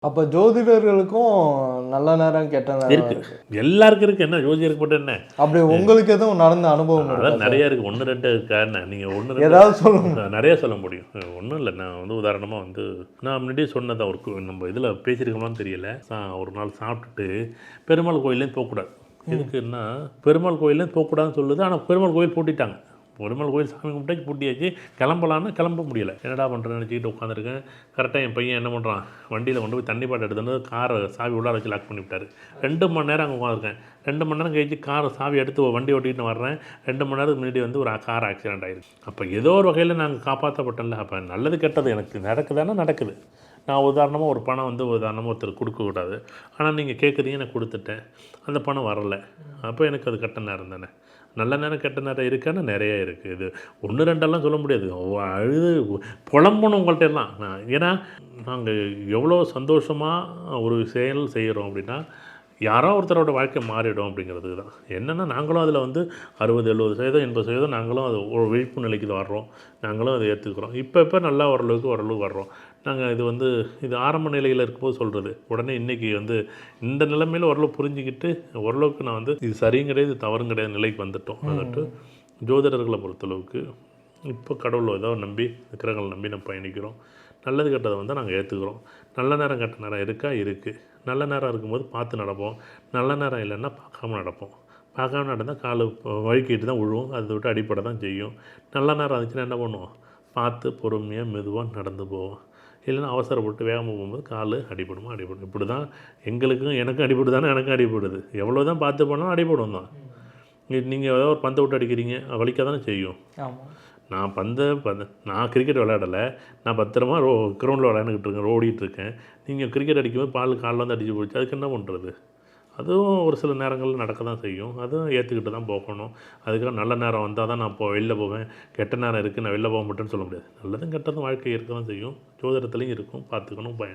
அப்போ ஜோதிடர்களுக்கும் நல்ல நேரம் கெட்ட நேரம் இருக்கு. எல்லாருக்கும் இருக்கு. என்ன ஜோதிடருக்கு மட்டும் என்ன? அப்படி உங்களுக்கு எதுவும் நடந்த அனுபவம் அதான் நிறைய இருக்கு. 1 2 இருக்கா என்ன? நீங்கள் 1 ஏதாவது சொல்லுங்க. நிறைய சொல்ல முடியும். ஒன்றும் இல்லை. நான் வந்து உதாரணமாக வந்து நான் முன்னாடியே சொன்னதை ஒரு நம்ம இதில் பேசியிருக்கோமான்னு தெரியல. ஒரு நாள் சாப்பிட்டுட்டு பெருமாள் கோயிலேருந்து போகக்கூடாது. எதுக்குன்னா பெருமாள் கோயிலேருந்து போகக்கூடாதுன்னு சொல்லுது. ஆனால் பெருமாள் கோயில் பூட்டிட்டாங்க. பெருமாள் கோயில் சாமி கும்பிட்டு பூட்டியாச்சு. கிளம்பலான்னு கிளம்ப முடியலை. என்னடா பண்ணுறேன்னு நினச்சிக்கிட்டு உட்காந்துருக்கேன். கரெக்டாக என் பையன் என்ன பண்ணுறான், வண்டியில் கொண்டு போய் தண்ணி பாட்டு எடுத்துட்டு காரை சாவி உள்ளார வச்சு லாக் பண்ணி விட்டார். 2 மணி நேரம் அங்கே உட்காந்துருக்கேன். 2 மணி நேரம் கழிச்சு காரை சாவி எடுத்து வண்டி ஓட்டிகிட்டு வர்றேன். 2 மணி நேரத்துக்கு முன்னாடி வந்து ஒரு கார் ஆக்சிடென்ட் ஆகிருக்கு. அப்போ ஏதோ ஒரு வகையில் நாங்கள் காப்பாற்றப்பட்டோம்ல. அப்போ நல்லது கெட்டது எனக்கு நடக்குதானே நடக்குது. நான் உதாரணமாக ஒரு பணம் வந்து உதாரணமாக ஒருத்தர் கொடுக்கக்கூடாது. ஆனால் நீங்கள் கேட்குறீங்க, நான் கொடுத்துட்டேன். அந்த பணம் வரலை. அப்போ எனக்கு அது கெட்ட நேரம் தானே. நல்ல நேரம் கெட்ட நேரம் இருக்கான்னு நிறைய இருக்குது. இது 1 2 சொல்ல முடியாது. அழுது புலம்பணும் உங்கள்கிட்ட எல்லாம். ஏன்னா நாங்கள் எவ்வளோ சந்தோஷமாக ஒரு செயல் செய்கிறோம் அப்படின்னா யாரோ ஒருத்தரோட வாழ்க்கை மாறிடும் அப்படிங்கிறதுக்கு தான். என்னென்னா நாங்களும் அதில் வந்து 60 70% 80% நாங்களும் அது ஒரு விழிப்பு நிலைக்கு வர்றோம். நாங்களும் அதை ஏற்றுக்கிறோம். இப்போ நல்லா ஓரளவுக்கு வர்றோம். நாங்கள் இது ஆரம்ப நிலையில் இருக்கும்போது சொல்கிறது. உடனே இன்றைக்கி வந்து இந்த நிலைமையில் ஓரளவு புரிஞ்சுக்கிட்டு ஓரளவுக்கு நான் வந்து இது சரியும் கிடையாது, இது தவறும் கிடையாது நிலைக்கு வந்துட்டோம். அதட்டு ஜோதிடர்களை பொறுத்தளவுக்கு இப்போ கடவுளை ஏதோ நம்பி கிரகங்களை நம்பி நம்ம பயணிக்கிறோம். நல்லது கெட்டதை வந்து நாங்கள் ஏற்றுக்கிறோம். நல்ல நேரம் கெட்ட நேரம் இருக்குது. நல்ல நேரம் இருக்கும்போது பார்த்து நடப்போம். நல்ல நேரம் இல்லைன்னா பார்க்காம நடப்போம். பார்க்காம நடந்தால் கால் வழுக்கிட்டு தான் விழுவும். அதை விட்டு அடிப்படை தான் செய்யும். நல்ல நேரம் இருந்துச்சுன்னா என்ன பண்ணுவோம், பார்த்து பொறுமையாக மெதுவாக நடந்து போவோம். இல்லைன்னா அவசரப்பட்டு வேகமாக போகும்போது கால் அடிபடும். இப்படி தான் எனக்கும் அடிபடுதானே, எனக்கும் அடிபடுது. எவ்வளோ தான் பார்த்து போனாலும் அடிபடும் தான். நீங்கள் ஏதோ ஒரு பந்தை விட்டு அடிக்கிறீங்க, வலிக்க தானே செய்யும். நான் நான் கிரிக்கெட் விளையாடலை. நான் பத்திரமா கிரவுண்டில் விளையாண்டுக்கிட்டு இருக்கேன், ஓடிட்டுருக்கேன். நீங்கள் கிரிக்கெட் அடிக்கும்போது காலில் வந்து அடிச்சு போச்சு. அதுக்கு என்ன பண்ணுறது? அதுவும் ஒரு சில நேரங்களில் நடக்க தான் செய்யும். அதுவும் ஏற்றுக்கிட்டு தான் போகணும். அதுக்காக நல்ல நேரம் வந்தால் தான் நான் வெளில போவேன், கெட்ட நேரம் இருக்குது நான் வெளில போக மாட்டேன்னு சொல்ல முடியாது. நல்லதும் கெட்டதும் வாழ்க்கை இருக்க தான் செய்யும். ஜோதிடத்துலேயும் இருக்கும். பார்த்துக்கணும், பயன்.